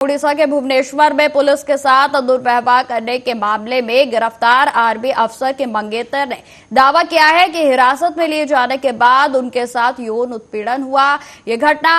उड़ीसा के भुवनेश्वर में पुलिस के साथ दुर्व्यवहार करने के मामले में गिरफ्तार आर्मी अफसर के मंगेतर ने दावा किया है कि हिरासत में लिए जाने के बाद उनके साथ यौन उत्पीड़न हुआ। यह घटना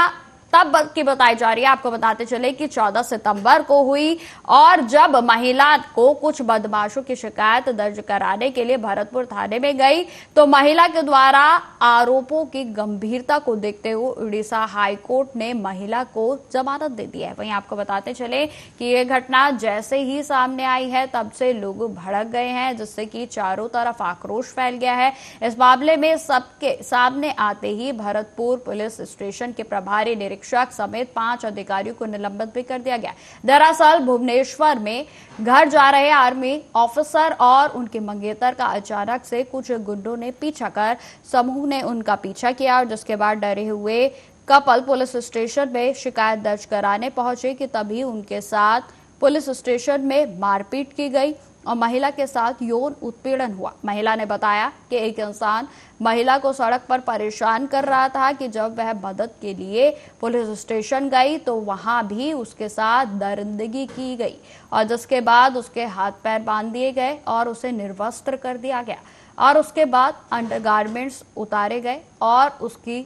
तब की बताई जा रही है। आपको बताते चले कि 14 सितंबर को हुई और जब महिला को कुछ बदमाशों की शिकायत दर्ज कराने के लिए भरतपुर थाने में गई तो महिला के द्वारा आरोपों की गंभीरता को देखते हुए उड़ीसा हाईकोर्ट ने महिला को जमानत दे दी है। वहीं आपको बताते चले कि यह घटना जैसे ही सामने आई है तब से लोग भड़क गए हैं, जिससे कि चारों तरफ आक्रोश फैल गया है। इस मामले में सबके सामने आते ही भरतपुर पुलिस स्टेशन के प्रभारी निरीक्षक समेत 5 अधिकारियों को निलंबित भी कर दिया गया। दरअसल भुवनेश्वर में घर जा रहे आर्मी ऑफिसर और उनके मंगेतर का अचानक से कुछ गुंडों ने पीछा कर समूह ने उनका पीछा किया और जिसके बाद डरे हुए कपल पुलिस स्टेशन में शिकायत दर्ज कराने पहुंचे कि तभी उनके साथ पुलिस स्टेशन में मारपीट की गई और महिला के साथ यौन उत्पीड़न हुआ। महिला ने बताया कि एक इंसान महिला को सड़क पर परेशान कर रहा था कि जब वह मदद के लिए पुलिस स्टेशन गई तो वहां भी उसके साथ दरिंदगी की गई और जिसके बाद उसके हाथ पैर बांध दिए गए और उसे निर्वस्त्र कर दिया गया और उसके बाद अंडरगारमेंट्स उतारे गए और उसकी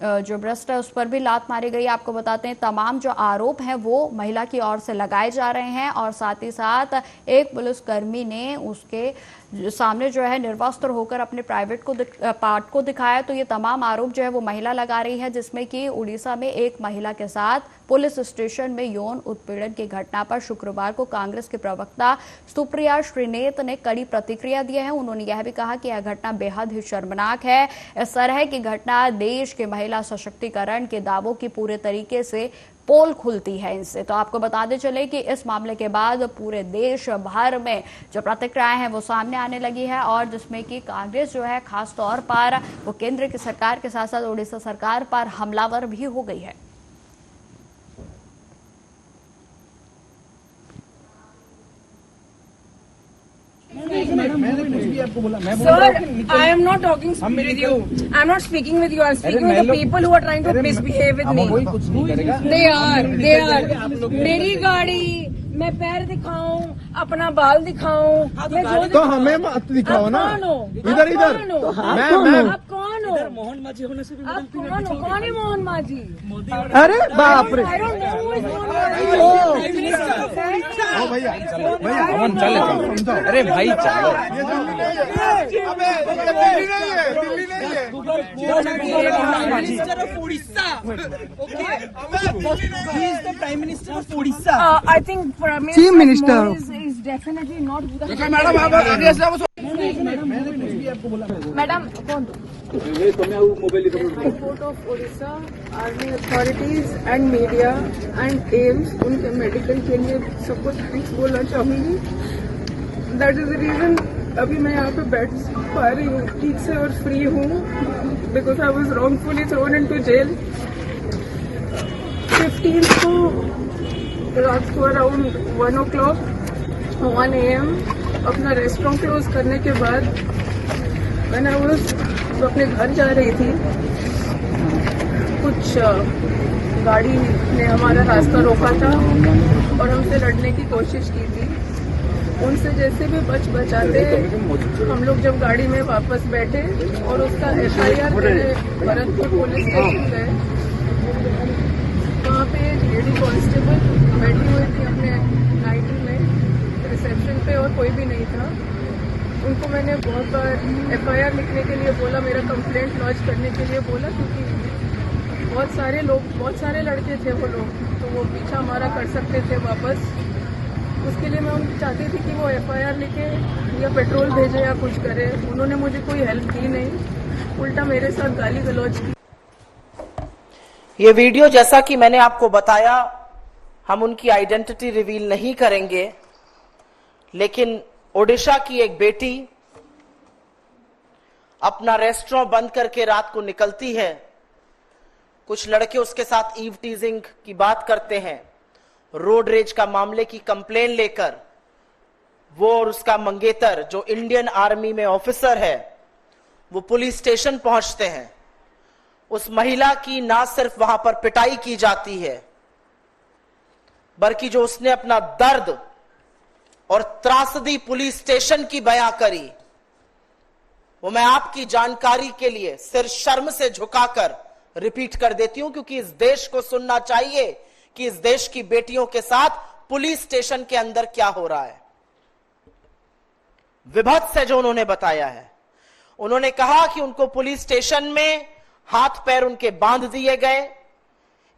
जो ब्रेस्ट है उस पर भी लात मारी गई। आपको बताते हैं तमाम जो आरोप हैं वो महिला की ओर से लगाए जा रहे हैं और साथ ही साथ एक पुलिसकर्मी ने उसके सामने जो है निर्वस्त्र होकर अपने प्राइवेट पार्ट को दिखाया। तो ये तमाम आरोप जो है वो महिला लगा रही है, जिसमें कि उड़ीसा में एक महिला के साथ पुलिस स्टेशन में यौन उत्पीड़न की घटना पर शुक्रवार को कांग्रेस के प्रवक्ता सुप्रिया श्रीनेत ने कड़ी प्रतिक्रिया दी है। उन्होंने यह भी कहा कि यह घटना बेहद ही शर्मनाक है। इस तरह की घटना देश के महिला सशक्तिकरण के दावों की पूरे तरीके से पोल खुलती है इनसे। तो आपको बताते चले कि इस मामले के बाद पूरे देश भर में जो प्रतिक्रियाएं हैं वो सामने आने लगी है और जिसमें कि कांग्रेस जो है खास तौर पर वो केंद्र की सरकार के साथ साथ उड़ीसा सरकार पर हमलावर भी हो गई है। Sir, I am not talking with you. I am not speaking with you. I am speaking with the people who are trying to misbehave with me. They are. मेरी गाड़ी, मैं पैर दिखाऊं, अपना बाल दिखाऊं, मैं जो तो हमें मत दिखाओ ना। इधर इधर मैं आप कौन हो? मोहन माझी होने से भी आप कौन हो? कौन है मोहन माझी? अरे बाप रे। I don't know who is Mohan माझी। भैया भैया अमन चल। अरे भाई चलो। अबे दिल्ली नहीं है, दिल्ली नहीं है। Minister of Orissa. Okay. He is the Prime Minister of Odisha. I think Chief Minister is definitely not. Madam आप आगे से मैडम कौन? High Court of Odisha, Army authorities and media and AIMS उनके मेडिकल के लिए सबको थैंक्स बोलना चाहूंगी। दैट इज द रीजन अभी मैं यहाँ पे बैठ पा रही हूँ ठीक से और फ्री हूँ, because I was wrongfully thrown into jail. 15 को रात को अराउंड 1 o'clock 1 AM अपना रेस्टोरेंट क्लोज करने के बाद मैंने वो अपने घर जा रही थी। कुछ गाड़ी ने हमारा रास्ता रोका था और हमसे लड़ने की कोशिश की थी। उनसे जैसे भी बचाते हम लोग जब गाड़ी में वापस बैठे और उसका FIR भरतपुर पुलिस स्टेशन गए, वहाँ पे लेडी कांस्टेबल बैठी हुई थी अपने नाइटी में रिसेप्शन पे और कोई भी नहीं था। उनको मैंने बहुत बार FIR लिखने के लिए बोला, मेरा कंप्लेंट लॉन्च करने के लिए बोला, क्योंकि बहुत सारे लड़के थे वो लोग, तो वो पीछा हमारा कर सकते थे वापस। उसके लिए मैं उनको चाहती थी कि वो FIR लिखे या पेट्रोल भेजे या कुछ करे। उन्होंने मुझे कोई हेल्प की नहीं, उल्टा मेरे साथ गाली गलौज की। ये वीडियो जैसा कि मैंने आपको बताया, हम उनकी आइडेंटिटी रिवील नहीं करेंगे, लेकिन ओडिशा की एक बेटी अपना रेस्टोरेंट बंद करके रात को निकलती है। कुछ लड़के उसके साथ ईव टीजिंग की बात करते हैं। रोड रेज का मामले की कंप्लेन लेकर वो और उसका मंगेतर जो इंडियन आर्मी में ऑफिसर है वो पुलिस स्टेशन पहुंचते हैं। उस महिला की ना सिर्फ वहां पर पिटाई की जाती है, बल्कि जो उसने अपना दर्द और त्रासदी पुलिस स्टेशन की बयां करी, वो मैं आपकी जानकारी के लिए सिर शर्म से झुकाकर रिपीट कर देती हूं, क्योंकि इस देश को सुनना चाहिए कि इस देश की बेटियों के साथ पुलिस स्टेशन के अंदर क्या हो रहा है। विभत्स है जो उन्होंने बताया है। उन्होंने कहा कि उनको पुलिस स्टेशन में हाथ पैर उनके बांध दिए गए,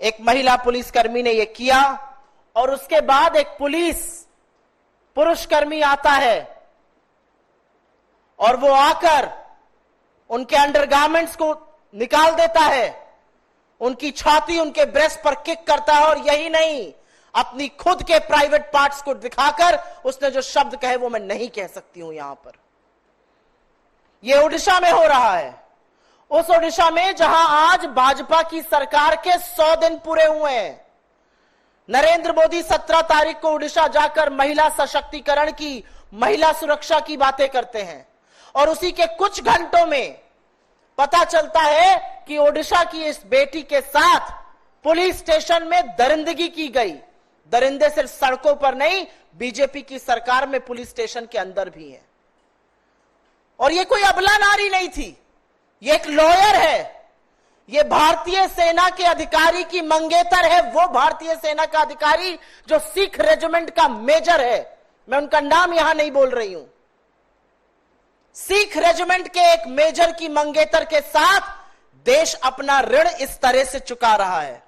एक महिला पुलिसकर्मी ने यह किया, और उसके बाद एक पुरुषकर्मी आता है और वो आकर उनके अंडरगारमेंट्स को निकाल देता है, उनकी छाती उनके ब्रेस्ट पर किक करता है, और यही नहीं, अपनी खुद के प्राइवेट पार्ट्स को दिखाकर उसने जो शब्द कहे वो मैं नहीं कह सकती हूं यहां पर। यह उड़ीसा में हो रहा है, उस उड़ीसा में जहां आज भाजपा की सरकार के 100 दिन पूरे हुए हैं। नरेंद्र मोदी 17 तारीख को उड़ीसा जाकर महिला सशक्तिकरण की, महिला सुरक्षा की बातें करते हैं, और उसी के कुछ घंटों में पता चलता है कि ओडिशा की इस बेटी के साथ पुलिस स्टेशन में दरिंदगी की गई। दरिंदे सिर्फ सड़कों पर नहीं, बीजेपी की सरकार में पुलिस स्टेशन के अंदर भी है। और ये कोई अबला नारी नहीं थी, ये एक लॉयर है, ये भारतीय सेना के अधिकारी की मंगेतर है, वो भारतीय सेना का अधिकारी जो सिख रेजिमेंट का मेजर है। मैं उनका नाम यहां नहीं बोल रही हूं। सिख रेजिमेंट के एक मेजर की मंगेतर के साथ देश अपना ऋण इस तरह से चुका रहा है।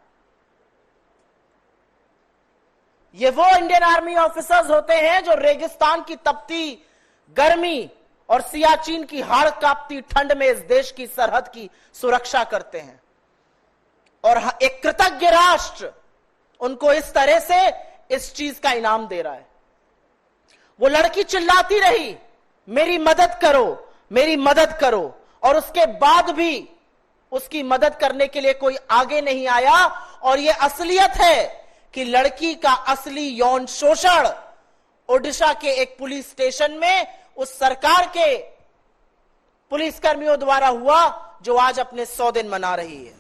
ये वो इंडियन आर्मी ऑफिसर्स होते हैं जो रेगिस्तान की तपती गर्मी और सियाचिन की हाड़ कांपती ठंड में इस देश की सरहद की सुरक्षा करते हैं, और एक कृतज्ञ राष्ट्र उनको इस तरह से इस चीज का इनाम दे रहा है। वो लड़की चिल्लाती रही, मेरी मदद करो, मेरी मदद करो, और उसके बाद भी उसकी मदद करने के लिए कोई आगे नहीं आया। और यह असलियत है कि लड़की का असली यौन शोषण ओडिशा के एक पुलिस स्टेशन में उस सरकार के पुलिसकर्मियों द्वारा हुआ जो आज अपने 100 दिन मना रही है।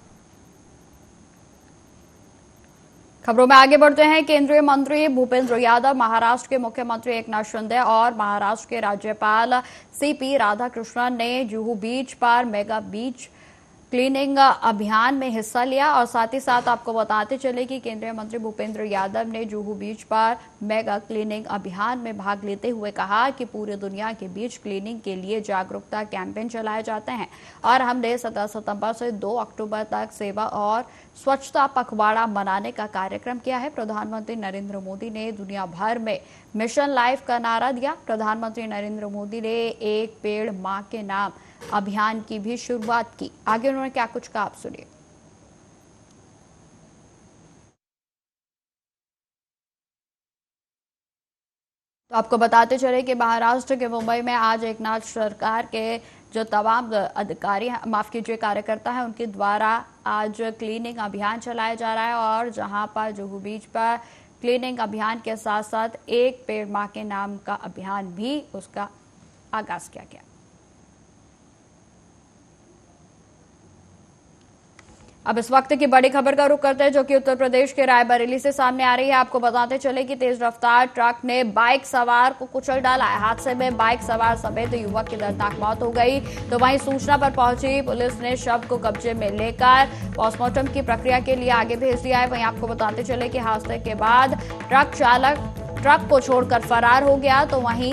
खबरों में आगे बढ़ते हैं। केंद्रीय मंत्री भूपेंद्र यादव, महाराष्ट्र के मुख्यमंत्री एकनाथ शिंदे और महाराष्ट्र के राज्यपाल सीपी राधाकृष्णन ने जुहू बीच पर मेगा बीच क्लीनिंग अभियान में हिस्सा लिया। और साथ ही साथ आपको बताते चले कि केंद्रीय मंत्री भूपेंद्र यादव ने जुहू बीच पर मेगा क्लीनिंग अभियान में भाग लेते हुए कहा कि पूरी दुनिया के बीच क्लीनिंग के लिए जागरूकता कैंपेन चलाए जाते हैं, और हमने 17 सितंबर से 2 अक्टूबर तक सेवा और स्वच्छता पखवाड़ा मनाने का कार्यक्रम किया है। प्रधानमंत्री नरेंद्र मोदी ने दुनिया भर में मिशन लाइफ का नारा दिया। प्रधानमंत्री नरेंद्र मोदी ने एक पेड़ मां के नाम अभियान की भी शुरुआत की। आगे उन्होंने क्या कुछ कहा, आप सुनिए। तो आपको बताते चले कि महाराष्ट्र के मुंबई में आज एकनाथ सरकार के जो तमाम अधिकारी, माफ कीजिए कार्यकर्ता हैं, उनके द्वारा आज क्लीनिंग अभियान चलाया जा रहा है। और जहां पर जुहू बीच पर क्लीनिंग अभियान के साथ साथ एक पेड़ मां के नाम का अभियान भी उसका आगाज किया गया। अब इस वक्त की बड़ी खबर का रुख करते हैं, जो कि उत्तर प्रदेश के रायबरेली से सामने आ रही है। आपको बताते चले कि तेज रफ्तार ट्रक ने बाइक सवार को कुचल डाला है। हादसे में बाइक सवार समेत युवक की दर्दनाक मौत हो गई। तो वहीं सूचना पर पहुंची पुलिस ने शव को कब्जे में लेकर पोस्टमार्टम की प्रक्रिया के लिए आगे भेज दिया है। वहीं आपको बताते चले कि हादसे के बाद ट्रक चालक ट्रक को छोड़कर फरार हो गया। तो वहीं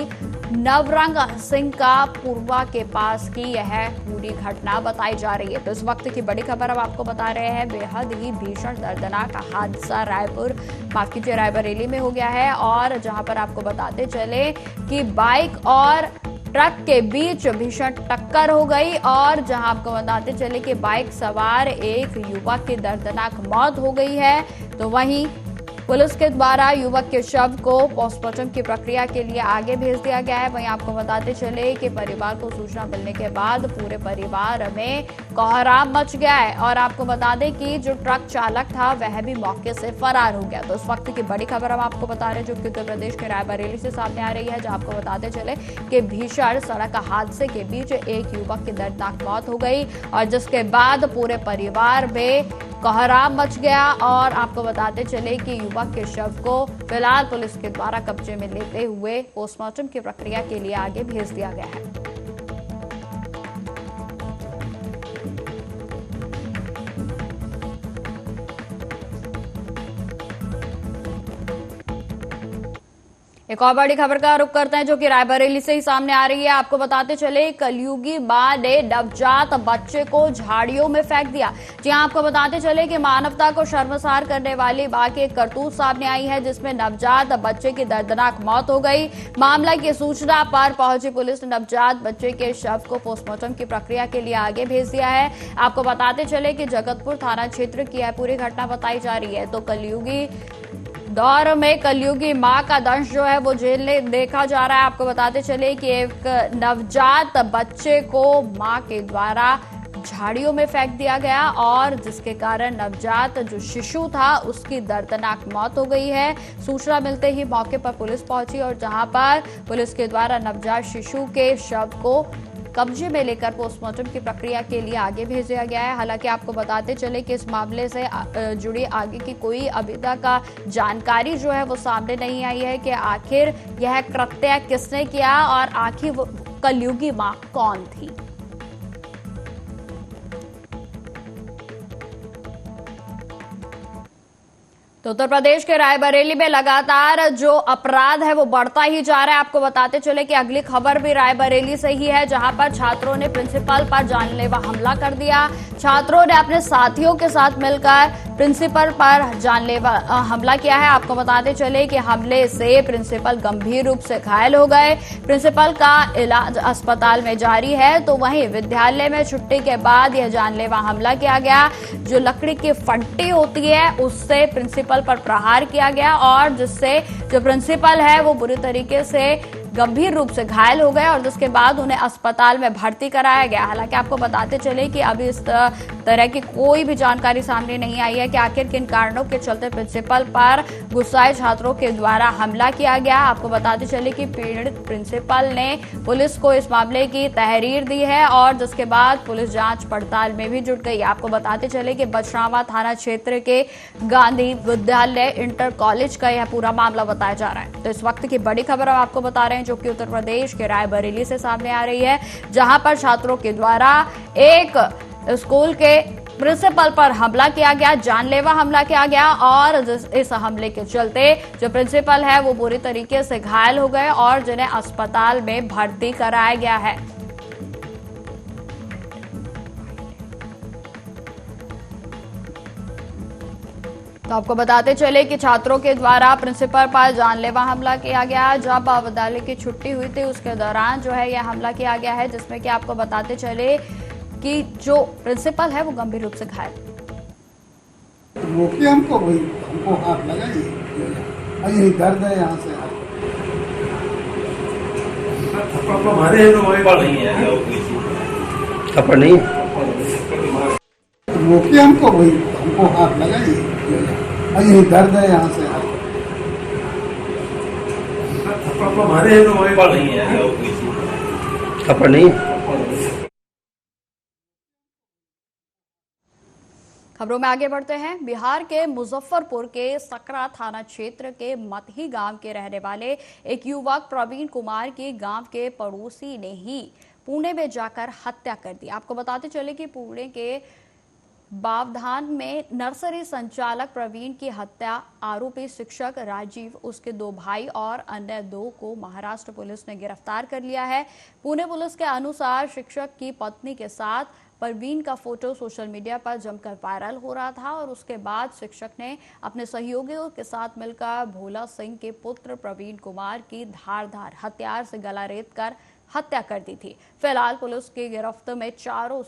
नवरंग सिंह का पूर्वा के पास की यह पूरी घटना बताई जा रही है। तो इस वक्त की बड़ी खबर अब आपको बता रहे हैं, बेहद ही भीषण दर्दनाक हादसा रायबरेली में हो गया है। और जहां पर आपको बताते चले कि बाइक और ट्रक के बीच भीषण टक्कर हो गई, और जहां आपको बताते चले कि बाइक सवार एक युवक की दर्दनाक मौत हो गई है। तो वहीं पुलिस के द्वारा युवक के शव को पोस्टमार्टम की प्रक्रिया के लिए आगे भेज दिया गया है। वहीं आपको बताते चले कि परिवार को सूचना मिलने के बाद पूरे परिवार में कोहराम मच गया है। और आपको बता दें कि जो ट्रक चालक था वह भी मौके से फरार हो गया। तो इस वक्त की बड़ी खबर हम आपको बता रहे हैं, जो कि उत्तर प्रदेश के रायबरेली से सामने आ रही है, जहां आपको बताते चले कि भीषण सड़क हादसे के बीच एक युवक की दर्दनाक मौत हो गई, और जिसके बाद पूरे परिवार में कोहराम मच गया। और आपको बताते चले कि युवक के शव को फिलहाल पुलिस के द्वारा कब्जे में लेते हुए पोस्टमार्टम की प्रक्रिया के लिए आगे भेज दिया गया है। एक और बड़ी खबर का रुख करते हैं जो कि रायबरेली से ही सामने आ रही है। आपको बताते चले कलयुगी मां ने नवजात बच्चे को झाड़ियों में फेंक दिया। जी हां, आपको बताते चले कि मानवता को शर्मसार करने वाली मां की एक करतूत सामने आई है जिसमें नवजात बच्चे की दर्दनाक मौत हो गई। मामला की सूचना पर पहुंची पुलिस ने नवजात बच्चे के शव को पोस्टमार्टम की प्रक्रिया के लिए आगे भेज दिया है। आपको बताते चले कि जगतपुर थाना क्षेत्र की यह पूरी घटना बताई जा रही है। तो कलयुगी दौर में कलयुगी मां का दंश जो है वो जेल में देखा जा रहा है। आपको बताते चले कि एक नवजात बच्चे को मां के द्वारा झाड़ियों में फेंक दिया गया और जिसके कारण नवजात जो शिशु था उसकी दर्दनाक मौत हो गई है। सूचना मिलते ही मौके पर पुलिस पहुंची और जहां पर पुलिस के द्वारा नवजात शिशु के शव को कब्जे में लेकर पोस्टमार्टम की प्रक्रिया के लिए आगे भेज दिया गया है। हालांकि आपको बताते चले कि इस मामले से जुड़ी आगे की कोई अभी तक का जानकारी जो है वो सामने नहीं आई है कि आखिर यह कृत्य किसने किया और आखिर वो कलयुगी मां कौन थी। तो उत्तर प्रदेश के रायबरेली में लगातार जो अपराध है वो बढ़ता ही जा रहा है। आपको बताते चले कि अगली खबर भी रायबरेली से ही है जहां पर छात्रों ने प्रिंसिपल पर जानलेवा हमला कर दिया। छात्रों ने अपने साथियों के साथ मिलकर प्रिंसिपल पर जानलेवा हमला किया है। आपको बताते चले कि हमले से प्रिंसिपल गंभीर रूप से घायल हो गए। प्रिंसिपल का इलाज अस्पताल में जारी है। तो वहीं विद्यालय में छुट्टी के बाद यह जानलेवा हमला किया गया। जो लकड़ी की फंटी होती है उससे प्रिंसिपल पर प्रहार किया गया और जिससे जो प्रिंसिपल है वो बुरी तरीके से गंभीर रूप से घायल हो गए और जिसके बाद उन्हें अस्पताल में भर्ती कराया गया। हालांकि आपको बताते चले कि अभी इस तरह की कोई भी जानकारी सामने नहीं आई है कि आखिर किन कारणों के चलते प्रिंसिपल पर गुस्साए छात्रों के द्वारा हमला किया गया। आपको बताते चले कि पीड़ित प्रिंसिपल ने पुलिस को इस मामले की तहरीर दी है और जिसके बाद पुलिस जांच पड़ताल में भी जुट गई। आपको बताते चले कि बछरावा थाना क्षेत्र के गांधी विद्यालय इंटर कॉलेज का यह पूरा मामला बताया जा रहा है। तो इस वक्त की बड़ी खबर हम आपको बता रहे हैं जो कि उत्तर प्रदेश के रायबरेली से सामने आ रही है जहां पर छात्रों के द्वारा एक स्कूल के प्रिंसिपल पर हमला किया गया, जानलेवा हमला किया गया और इस हमले के चलते जो प्रिंसिपल है वो बुरी तरीके से घायल हो गए और जिन्हें अस्पताल में भर्ती कराया गया है। तो आपको बताते चले कि छात्रों के द्वारा प्रिंसिपल पर जानलेवा हमला किया गया। जब विद्यालय की छुट्टी हुई थी उसके दौरान जो है यह हमला किया गया है जिसमें कि आपको बताते चले कि जो प्रिंसिपल है वो गंभीर रूप से घायल। रोकिए हमको हाथ लगाइए, यही दर्द है यहाँ से। थप्पड़ नहीं रोकिए हमको हाथ लगाइए, यही दर्द है यहाँ से। थप्पड़ नहीं। खबरों में आगे बढ़ते हैं। बिहार के मुजफ्फरपुर के सकरा थाना क्षेत्र के मतही गांव के रहने वाले एक युवक प्रवीण कुमार की गांव के पड़ोसी ने ही पुणे में जाकर हत्या कर दी। आपको बताते चले कि पुणे के बावधान में नर्सरी संचालक प्रवीण की हत्या आरोपी शिक्षक राजीव, उसके 2 भाई और अन्य 2 को महाराष्ट्र पुलिस ने गिरफ्तार कर लिया है। पुणे पुलिस के अनुसार शिक्षक की पत्नी के साथ प्रवीण का फोटो सोशल मीडिया पर जमकर वायरल हो रहा था और उसके बाद शिक्षक ने अपने सहयोगियों के साथ मिलकर भोला सिंह के पुत्र प्रवीण कुमार की धारदार हथियार से गला रेत कर हत्या कर दी थी। फिलहाल पुलिस की गिरफ्त में चारों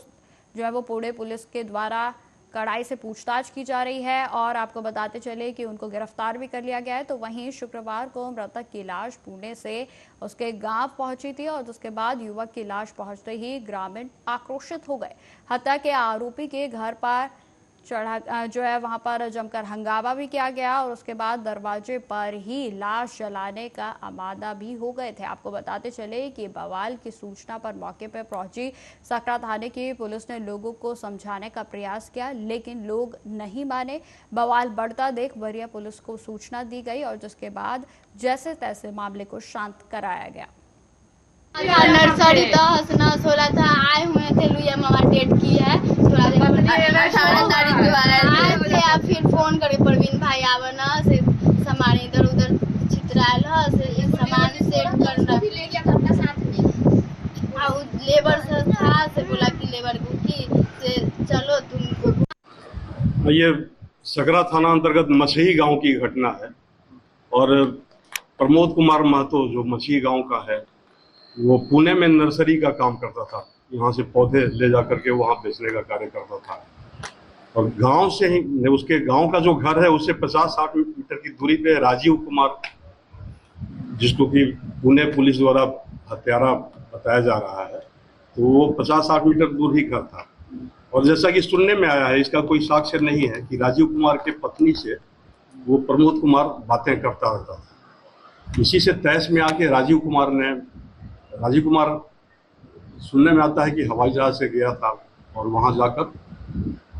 जो है वो पुणे पुलिस के द्वारा कड़ाई से पूछताछ की जा रही है और आपको बताते चले कि उनको गिरफ्तार भी कर लिया गया है। तो वहीं शुक्रवार को मृतक की लाश पुणे से उसके गांव पहुंची थी और उसके बाद युवक की लाश पहुंचते ही ग्रामीण आक्रोशित हो गए। हत्या के आरोपी के घर पर जो है वहां पर जमकर हंगामा भी किया गया और उसके बाद दरवाजे पर ही लाश जलाने का आमादा भी हो गए थे। आपको बताते चले कि बवाल की सूचना पर मौके पर पहुंची सकरा थाने की पुलिस ने लोगों को समझाने का प्रयास किया, लेकिन लोग नहीं माने। बवाल बढ़ता देख वरीय पुलिस को सूचना दी गई और जिसके बाद जैसे तैसे मामले को शांत कराया गया। नर्सरी तो हंसना सोला था, आए हुए थे, लुइया मामा डेट की है, थोड़ा देर आए थे। आप फिर फोन करे प्रवीण भाई आवना से सामान इधर उधर छितरायल से सामान सेट करना लेबर से था, से बोला कि लेबर को कि से चलो तुमको। ये सकरा थाना अंतर्गत मछही गांव की घटना है और प्रमोद कुमार महतो जो मछही गांव का है वो पुणे में नर्सरी का काम करता था। यहाँ से पौधे ले जा करके वहाँ बेचने का कार्य करता था और गांव से ही उसके गांव का जो घर है उससे 50-60 मीटर की दूरी पे राजीव कुमार, जिसको कि पुणे पुलिस द्वारा हत्यारा बताया जा रहा है, तो वो 50-60 मीटर दूर ही घर था। और जैसा कि सुनने में आया है, इसका कोई साक्ष्य नहीं है कि राजीव कुमार के पत्नी से वो प्रमोद कुमार बातें करता रहता था। इसी से तहस में आके राजीव कुमार सुनने में आता है कि हवाई जहाज से गया था और वहां जाकर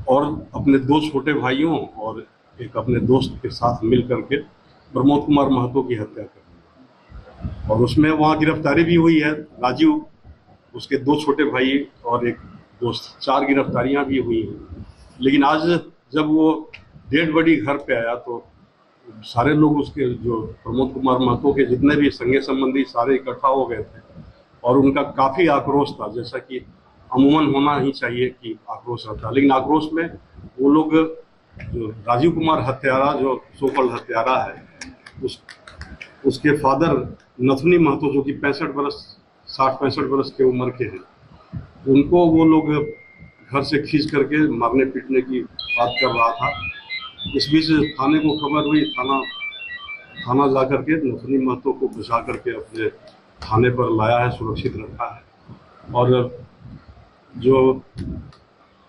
और अपने 2 छोटे भाइयों और एक अपने दोस्त के साथ मिल करके प्रमोद कुमार महतो की हत्या कर, और उसमें वहां गिरफ्तारी भी हुई है। राजीव, उसके 2 छोटे भाई और एक दोस्त, 4 गिरफ्तारियां भी हुई हैं। लेकिन आज जब वो डेड बॉडी घर पे आया तो सारे लोग उसके, जो प्रमोद कुमार महतो के जितने भी संगे संबंधी सारे इकट्ठा हो गए थे और उनका काफी आक्रोश था, जैसा कि अमूमन होना ही चाहिए कि आक्रोश रहता। लेकिन आक्रोश में वो लोग, जो राजीव कुमार हत्यारा, जो सोकल हत्यारा है, उसके फादर नथुनी महतो जो कि 60-65 वर्ष के उम्र के हैं, उनको वो लोग घर से खींच करके मारने पीटने की बात कर रहा था। इस बीच थाने को खबर हुई, थाना जा करके नथुनी महतो को बचा करके अपने थाने पर लाया है, सुरक्षित रखा है। और जो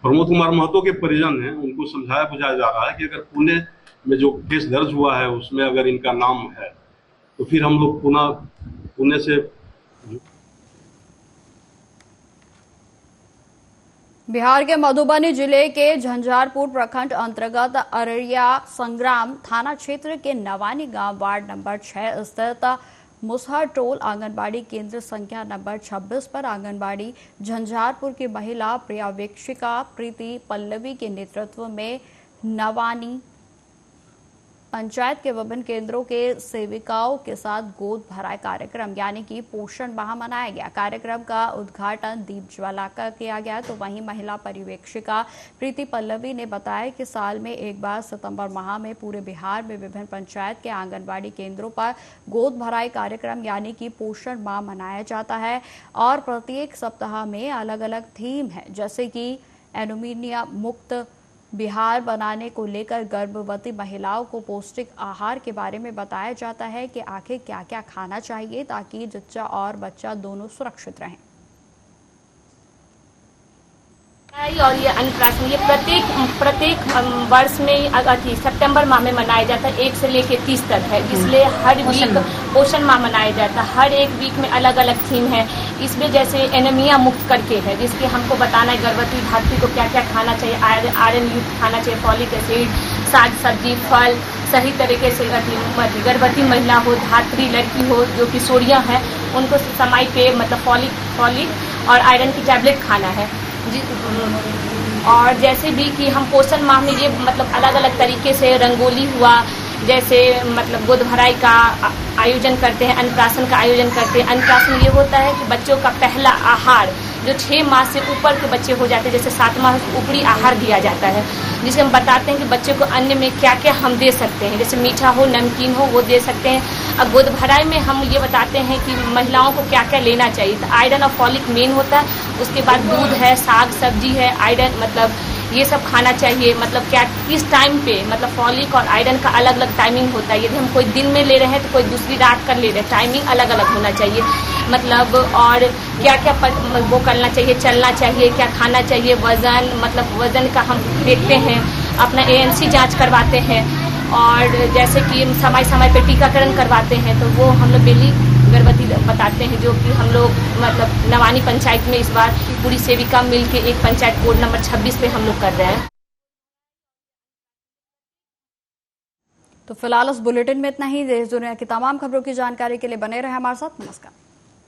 प्रमोद कुमार महतो के परिजन हैं उनको समझाया बुझाया जा रहा है कि अगर पुणे में जो केस दर्ज हुआ है उसमें अगर इनका नाम है तो फिर हम लोग पुणे से। बिहार के मधुबनी जिले के झंझारपुर प्रखंड अंतर्गत अररिया संग्राम थाना क्षेत्र के नवानी गांव वार्ड नंबर 6 स्थित मुसहर टोल आंगनबाड़ी केंद्र संख्या नंबर 26 पर आंगनबाड़ी झंझारपुर की महिला पर्यवेक्षिका प्रीति पल्लवी के नेतृत्व में नवानी पंचायत के विभिन्न केंद्रों के सेविकाओं के साथ गोद भराई कार्यक्रम यानी कि पोषण माह मनाया गया। कार्यक्रम का उद्घाटन दीप जलाकर किया गया। तो वहीं महिला पर्यवेक्षिका प्रीति पल्लवी ने बताया कि साल में एक बार सितंबर माह में पूरे बिहार में विभिन्न पंचायत के आंगनबाड़ी केंद्रों पर गोद भराई कार्यक्रम यानी कि पोषण माह मनाया जाता है और प्रत्येक सप्ताह में अलग अलग थीम है, जैसे कि एनीमिया मुक्त बिहार बनाने को लेकर गर्भवती महिलाओं को पौष्टिक आहार के बारे में बताया जाता है कि आखिर क्या क्या खाना चाहिए ताकि जच्चा और बच्चा दोनों सुरक्षित रहें। और ये अन्नप्राशन ये प्रत्येक वर्ष में अथी सितंबर माह में मनाया जाता है, 1 से लेकर 30 तक है, इसलिए हर वीक पोषण माह मनाया जाता है। हर एक वीक में अलग अलग थीम है। इसमें जैसे एनीमिया मुक्त करके है, जिसके हमको बताना है गर्भवती धात्री को क्या क्या खाना चाहिए, आयरन युक्त खाना चाहिए, फॉलिक एसिड, साग सब्जी, फल, सही तरीके से गर्भवती महिला हो, धात्री लड़की हो, जो किशोरियाँ हैं, उनको समय पे मतलब फॉलिक और आयरन की टैबलेट खाना है। और जैसे भी कि हम पोषण माह में ये मतलब अलग अलग तरीके से रंगोली हुआ, जैसे मतलब गोद भराई का आयोजन करते हैं, अन्नप्राशन का आयोजन करते हैं। अन्नप्राशन ये होता है कि बच्चों का पहला आहार जो 6 माह से ऊपर के बच्चे हो जाते हैं, जैसे 7 माह से ऊपरी आहार दिया जाता है, जिसे हम बताते हैं कि बच्चे को अन्न में क्या क्या हम दे सकते हैं, जैसे मीठा हो, नमकीन हो, वो दे सकते हैं। और गोद भराई में हम ये बताते हैं कि महिलाओं को क्या क्या लेना चाहिए। तो आयरन और फॉलिक मेन होता है, उसके बाद दूध है, साग सब्जी है, आयरन मतलब ये सब खाना चाहिए। मतलब क्या किस टाइम पे मतलब फॉलिक और आयरन का अलग अलग टाइमिंग होता है। यदि हम कोई दिन में ले रहे हैं तो कोई दूसरी रात कर ले रहे हैं, टाइमिंग अलग अलग होना चाहिए। मतलब और क्या क्या वो करना चाहिए, चलना चाहिए, क्या खाना चाहिए, वजन मतलब वजन का हम देखते हैं। अपना ANC जांच करवाते हैं और जैसे कि समय समय पे टीकाकरण करवाते हैं, तो वो हम लोग बेली गर्भवती बताते हैं, जो कि हम लोग मतलब नवानी पंचायत में इस बार पूरी सेविका मिल के एक पंचायत कोड नंबर 26 पे हम लोग कर रहे हैं। तो फिलहाल इस बुलेटिन में इतना ही। देश दुनिया की तमाम खबरों की जानकारी के लिए बने रहे हमारे साथ। नमस्कार।